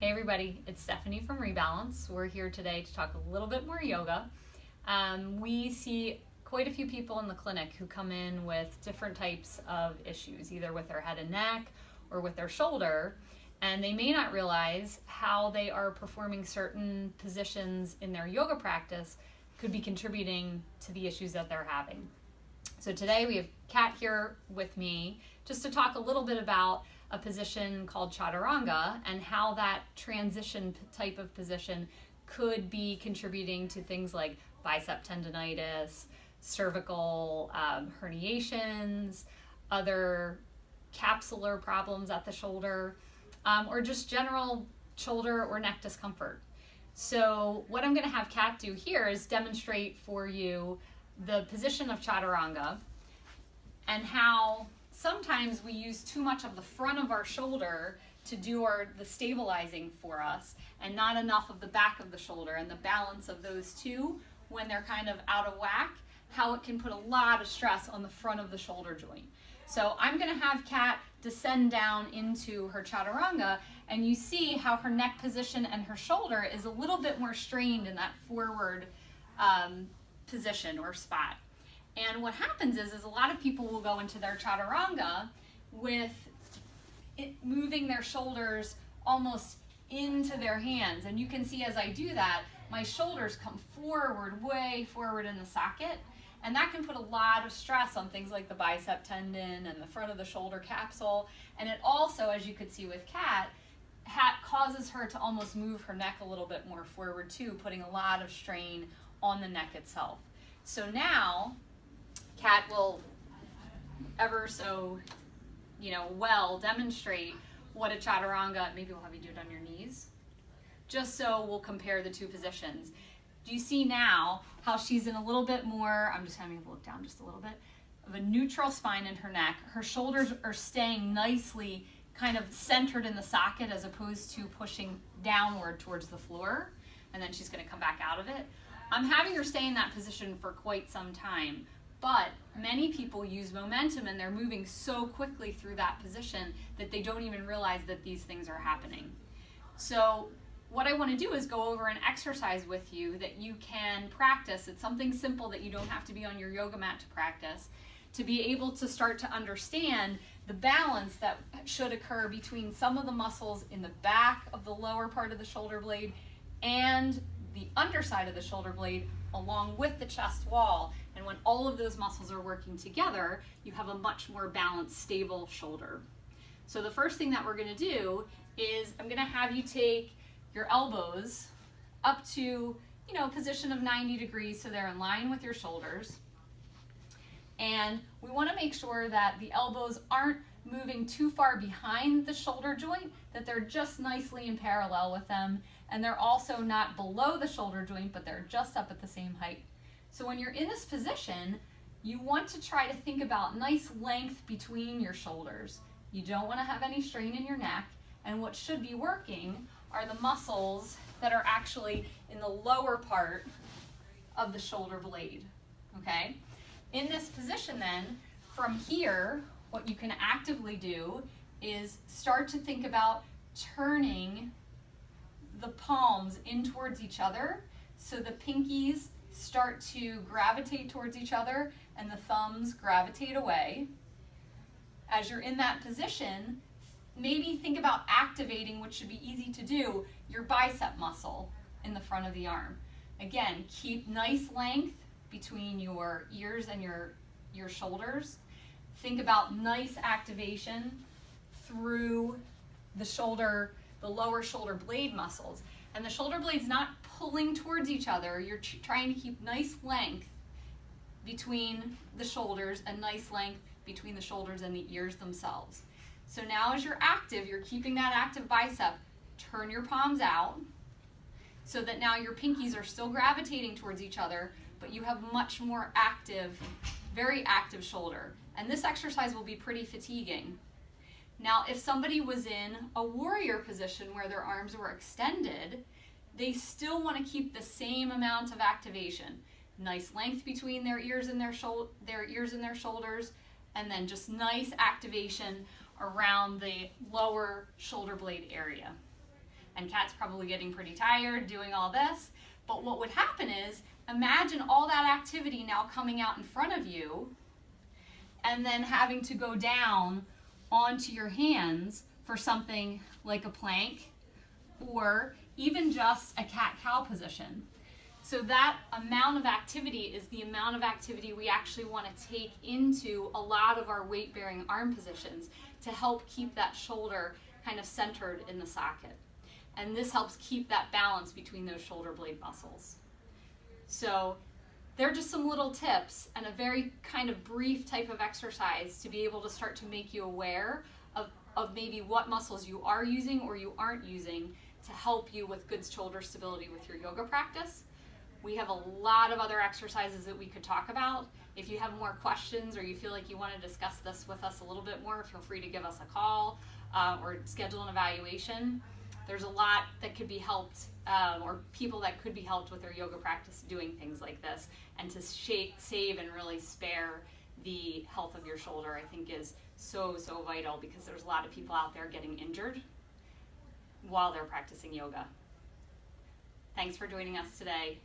Hey everybody, it's Stephanie from Rebalance. We're here today to talk a little bit more yoga. We see quite a few people in the clinic who come in with different types of issues, either with their head and neck or with their shoulder, and they may not realize how they are performing certain positions in their yoga practice could be contributing to the issues that they're having. So today we have Kat here with me just to talk a little bit about a position called Chaturanga and how that transition type of position could be contributing to things like bicep tendonitis, cervical herniations, other capsular problems at the shoulder, or just general shoulder or neck discomfort. So what I'm going to have Kat do here is demonstrate for you the position of Chaturanga and how sometimes we use too much of the front of our shoulder to do the stabilizing for us and not enough of the back of the shoulder, and the balance of those two when they're kind of out of whack, how it can put a lot of stress on the front of the shoulder joint. So I'm going to have Kat descend down into her Chaturanga, and you see how her neck position and her shoulder is a little bit more strained in that forward position or spot. And what happens is a lot of people will go into their Chaturanga with moving their shoulders almost into their hands. And you can see as I do that, my shoulders come forward, way forward in the socket. And that can put a lot of stress on things like the bicep tendon and the front of the shoulder capsule. And it also, as you could see with Kat, causes her to almost move her neck a little bit more forward too, putting a lot of strain on the neck itself. So now, Kat will ever so, well demonstrate what a Chaturanga, maybe we'll have you do it on your knees, just so we'll compare the two positions. Do you see now how she's in a little bit more, I'm just having to look down just a little bit, of a neutral spine in her neck. Her shoulders are staying nicely kind of centered in the socket as opposed to pushing downward towards the floor, and then she's going to come back out of it. I'm having her stay in that position for quite some time. But many people use momentum and they're moving so quickly through that position that they don't even realize that these things are happening. So what I want to do is go over an exercise with you that you can practice. It's something simple that you don't have to be on your yoga mat to practice, to be able to start to understand the balance that should occur between some of the muscles in the back of the lower part of the shoulder blade and the underside of the shoulder blade along with the chest wall. And when all of those muscles are working together, you have a much more balanced, stable shoulder. So the first thing that we're going to do is I'm going to have you take your elbows up to, a position of 90 degrees so they're in line with your shoulders. And we want to make sure that the elbows aren't moving too far behind the shoulder joint, that they're just nicely in parallel with them. And they're also not below the shoulder joint, but they're just up at the same height. So when you're in this position, you want to try to think about nice length between your shoulders. You don't want to have any strain in your neck. And what should be working are the muscles that are actually in the lower part of the shoulder blade, okay? In this position then, from here, what you can actively do is start to think about turning the palms in towards each other so the pinkies start to gravitate towards each other and the thumbs gravitate away. As you're in that position, maybe think about activating, which should be easy to do, your bicep muscle in the front of the arm. Again, keep nice length between your ears and your shoulders. Think about nice activation through the shoulder, the lower shoulder blade muscles. And the shoulder blade's not pulling towards each other. You're trying to keep nice length between the shoulders and nice length between the shoulders and the ears themselves. So now as you're active, you're keeping that active bicep. Turn your palms out so that now your pinkies are still gravitating towards each other, but you have much more active, very active shoulder. And this exercise will be pretty fatiguing. Now, if somebody was in a warrior position where their arms were extended, they still want to keep the same amount of activation. Nice length between their ears and their shoulders, and then just nice activation around the lower shoulder blade area. and Kat's probably getting pretty tired doing all this. But what would happen is, imagine all that activity now coming out in front of you and then having to go down onto your hands for something like a plank or even just a cat-cow position. So that amount of activity is the amount of activity we actually want to take into a lot of our weight-bearing arm positions to help keep that shoulder kind of centered in the socket. And this helps keep that balance between those shoulder blade muscles. So they're just some little tips and a very kind of brief type of exercise to be able to start to make you aware of maybe what muscles you are using or you aren't using to help you with good shoulder stability with your yoga practice. We have a lot of other exercises that we could talk about. If you have more questions or you feel like you want to discuss this with us a little bit more, feel free to give us a call or schedule an evaluation. There's a lot that could be helped, or people that could be helped with their yoga practice doing things like this, and to save and really spare the health of your shoulder, I think is so vital, because there's a lot of people out there getting injured while they're practicing yoga. Thanks for joining us today.